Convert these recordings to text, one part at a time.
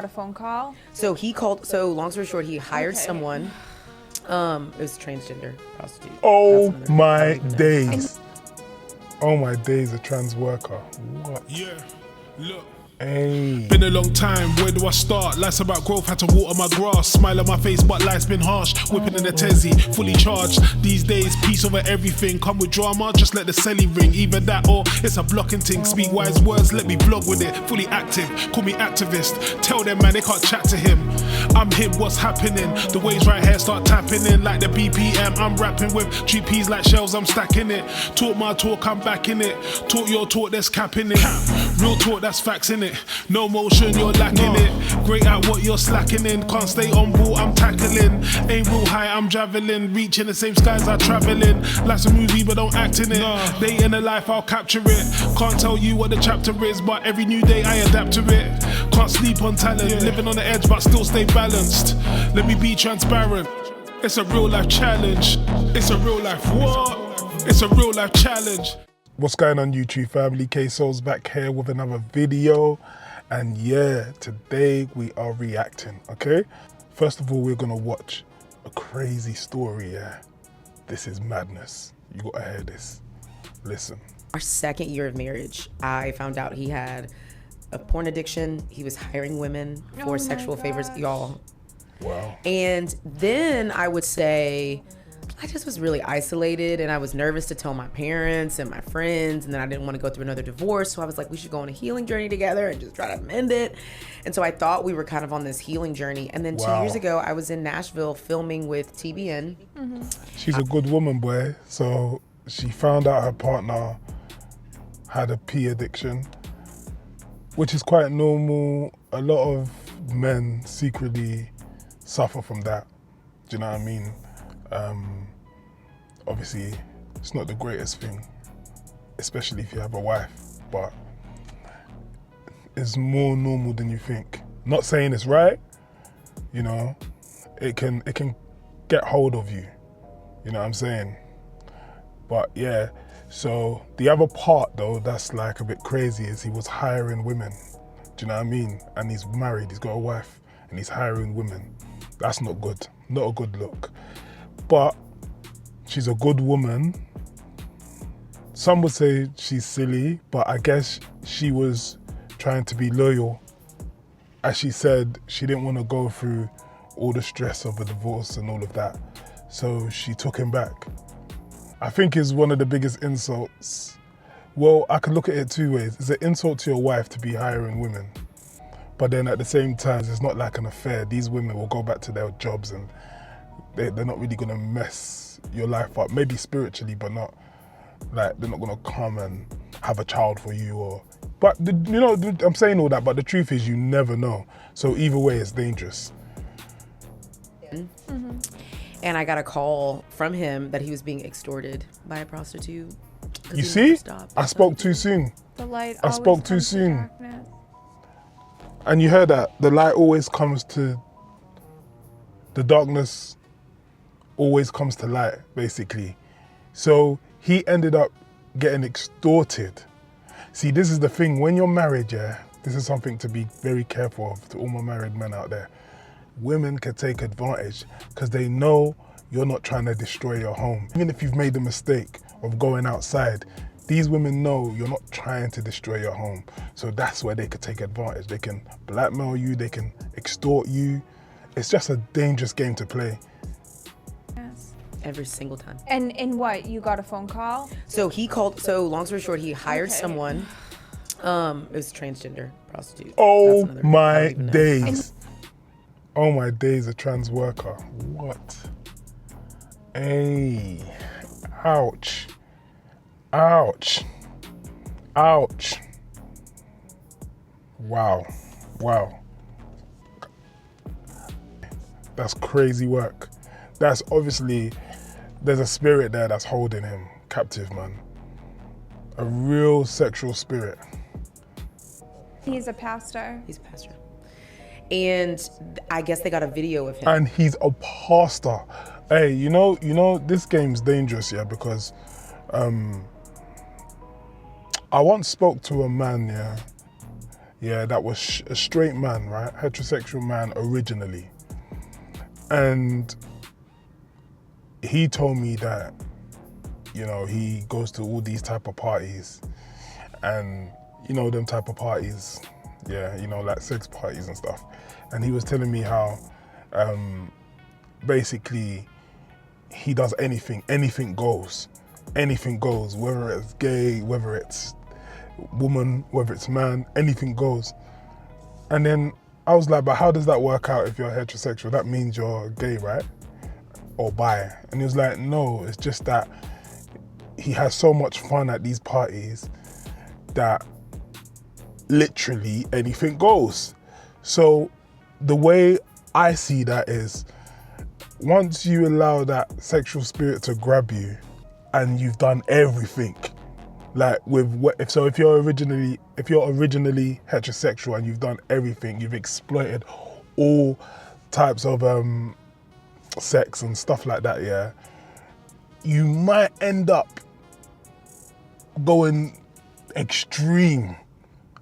A phone call. So he called. So long story short, he hired someone. It was transgender prostitute. Oh my days. Oh my days, a trans worker. What? Yeah, look. Hey. Been a long time, where do I start? Life's about growth, had to water my grass. Smile on my face, but life's been harsh. Whipping in a Tezzy, fully charged. These days, peace over everything. Come with drama, just let the celly ring. Either that or it's a blocking thing. Speak wise words, let me vlog with it. Fully active, call me activist. Tell them, man, they can't chat to him. I'm him, what's happening? The waves right here start tapping in like the BPM. I'm rapping with GPs like shells, I'm stacking it. Talk my talk, I'm back in it. Talk your talk, there's capping it. Real talk, that's facts in it. No motion, you're lacking it. Great at what you're slacking in. Can't stay on ball, I'm tackling. Aim real high, I'm javelin. Reaching the same skies I travel in. Life's a movie, but don't act in it. Day in a life, I'll capture it. Can't tell you what the chapter is, but every new day I adapt to it. Can't sleep on talent. Living on the edge, but still stay balanced. Let me be transparent. It's a real life challenge. It's a real life what? It's a real life challenge. What's going on, YouTube family? K-Soul's back here with another video. And yeah, today we are reacting, okay? First of all, we're gonna watch a crazy story, yeah? This is madness. You gotta hear this. Listen. Our second year of marriage, I found out he had a porn addiction. He was hiring women for sexual favors, y'all. Wow. And then I would say, I just was really isolated and I was nervous to tell my parents and my friends, and then I didn't want to go through another divorce. So I was like, we should go on a healing journey together and just try to mend it. And so I thought we were kind of on this healing journey. And then 2 years ago, I was in Nashville filming with TBN. She's a good woman, boy. So she found out her partner had a pee addiction, which is quite normal. A lot of men secretly suffer from that. Do you know what I mean? Obviously, it's not the greatest thing, especially if you have a wife, but it's more normal than you think. Not saying it's right, you know, it can get hold of you, you know what I'm saying? But yeah, so the other part though, that's like a bit crazy, is he was hiring women. Do you know what I mean? And he's married, he's got a wife, and he's hiring women. That's not good, not a good look. But she's a good woman. Some would say she's silly, but I guess she was trying to be loyal. As she said, she didn't want to go through all the stress of a divorce and all of that. So she took him back. I think it's one of the biggest insults. Well, I could look at it two ways. It's an insult to your wife to be hiring women. But then at the same time, it's not like an affair. These women will go back to their jobs and they're not really gonna mess your life up. Maybe spiritually, but not like they're not gonna come and have a child for you or. But you know, I'm saying all that, but the truth is you never know. So either way, it's dangerous. And I got a call from him that he was being extorted by a prostitute. You see? I spoke too soon. The light. I spoke too soon. And you heard that the light always comes to the darkness. Always comes to light, basically. So he ended up getting extorted. See, this is the thing, when you're married, yeah, this is something to be very careful of to all my married men out there. Women can take advantage because they know you're not trying to destroy your home. Even if you've made the mistake of going outside, these women know you're not trying to destroy your home. So that's where they could take advantage. They can blackmail you, they can extort you. It's just a dangerous game to play. Every single time. And in what? You got a phone call? So he called, so long story short, he hired someone. It was transgender prostitute. Oh my days. Oh my days, a trans worker. What? Hey, ouch. Ouch. Ouch. Wow. Wow. That's crazy work. That's obviously, there's a spirit there that's holding him captive, man. A real sexual spirit. He's a pastor. He's a pastor. And I guess they got a video of him. And he's a pastor. Hey, you know, this game's dangerous, yeah, because I once spoke to a man, yeah. yeah, that was a straight man, right? Heterosexual man originally. And he told me that, you know, he goes to all these type of parties and, you know, them type of parties, yeah, you know, like sex parties and stuff. And he was telling me how basically he does anything goes, whether it's gay, whether it's woman, whether it's man, anything goes. And then I was like, but how does that work out if you're heterosexual? That means you're gay, right? Or bi. And he was like, no, it's just that he has so much fun at these parties that literally anything goes. So the way I see that is, once you allow that sexual spirit to grab you and you've done everything, like if you're originally heterosexual and you've done everything, you've exploited all types of sex and stuff like that, yeah, you might end up going extreme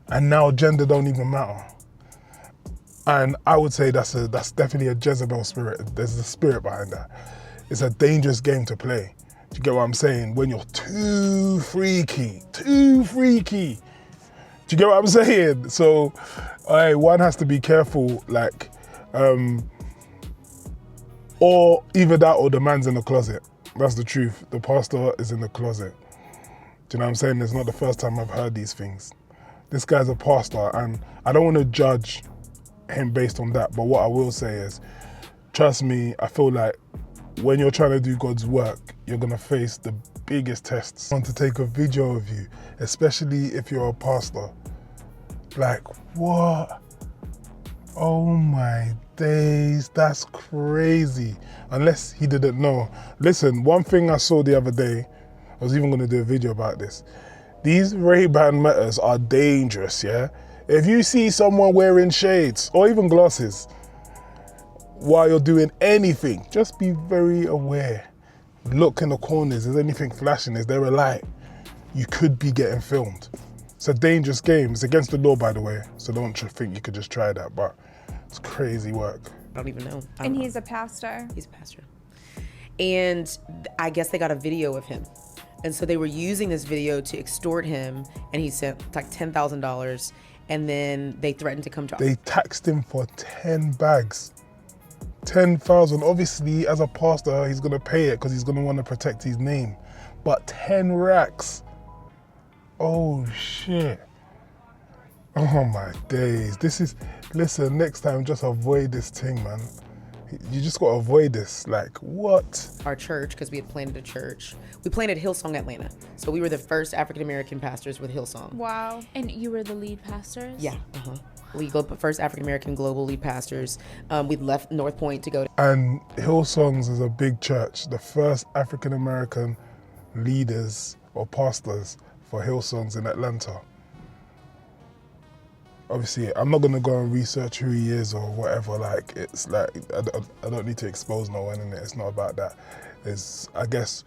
and now gender don't even matter. And I would say that's definitely a Jezebel spirit. There's a spirit behind that. It's a dangerous game to play. Do you get what I'm saying? When you're too freaky. Do you get what I'm saying? So one has to be careful, like, or either that or the man's in the closet. That's the truth. The pastor is in the closet. Do you know what I'm saying? It's not the first time I've heard these things. This guy's a pastor, and I don't want to judge him based on that, but what I will say is, trust me, I feel like when you're trying to do God's work, you're gonna face the biggest tests. I want to take a video of you, especially if you're a pastor. Like, what? Oh my days, that's crazy. Unless he didn't know. Listen, one thing I saw the other day, I was even gonna do a video about this. These Ray-Ban Metas are dangerous, yeah? If you see someone wearing shades or even glasses while you're doing anything, just be very aware. Look in the corners, is anything flashing? Is there a light? You could be getting filmed. It's a dangerous game. It's against the law, by the way, so don't think you could just try that, but it's crazy work. I don't even know. And he's a pastor. He's a pastor. And I guess they got a video of him. And so they were using this video to extort him, and he sent like $10,000. And then they threatened to come to. They taxed him for 10 bags. 10,000. Obviously, as a pastor, he's gonna pay it because he's gonna want to protect his name. But 10 racks. Oh shit. Oh my days. Listen, next time just avoid this thing, man. You just gotta avoid this. Like, what? Our church, because we had planted a church. We planted Hillsong Atlanta. So we were the first African-American pastors with Hillsong. Wow. And you were the lead pastors? Yeah, first African-American global lead pastors. We left North Point to go to. And Hillsongs is a big church. The first African-American leaders or pastors for Hillsongs in Atlanta. Obviously, I'm not gonna go and research who he is or whatever. Like, it's like I don't need to expose no one in it. It's not about that. I guess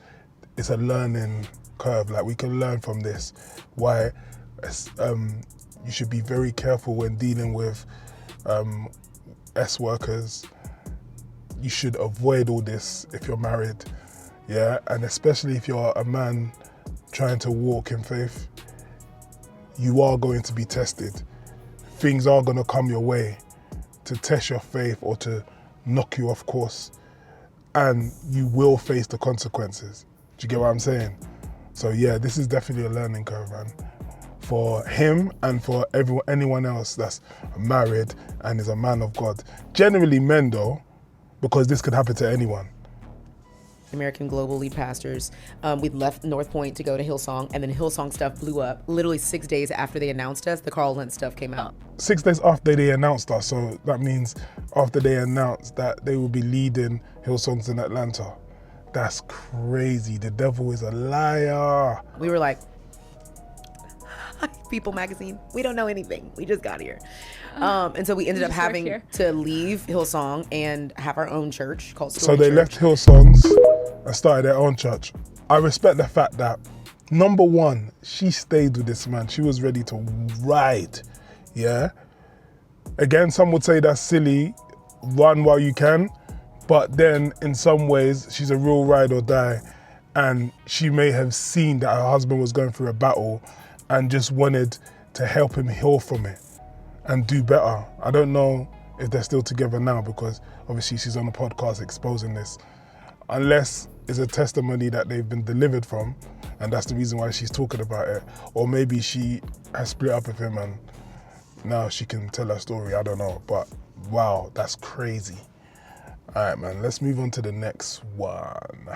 it's a learning curve. Like, we can learn from this. Why you should be very careful when dealing with S workers. You should avoid all this if you're married, yeah, and especially if you're a man trying to walk in faith. You are going to be tested. Things are going to come your way to test your faith or to knock you off course, and you will face the consequences. Do you get what I'm saying? So yeah, this is definitely a learning curve, man, for him and for anyone else that's married and is a man of God. Generally men though, because this could happen to anyone. American global lead pastors. We left North Point to go to Hillsong, and then Hillsong stuff blew up. Literally 6 days after they announced us, the Carl Lentz stuff came out. 6 days after they announced us, so that means after they announced that they will be leading Hillsongs in Atlanta. That's crazy. The devil is a liar. We were like, People magazine, we don't know anything. We just got here. And so we ended up having to leave Hillsong and have our own church called Story So they Church. left Hillsongs and started their own church. I respect the fact that, number one, she stayed with this man. She was ready to ride. yeah. Again, some would say that's silly, run while you can, but then in some ways, she's a real ride or die, and she may have seen that her husband was going through a battle and just wanted to help him heal from it and do better. I don't know if they're still together now, because obviously she's on a podcast exposing this, unless it's a testimony that they've been delivered from, and that's the reason why she's talking about it. Or maybe she has split up with him and now she can tell her story, I don't know. But wow, that's crazy. All right, man, let's move on to the next one.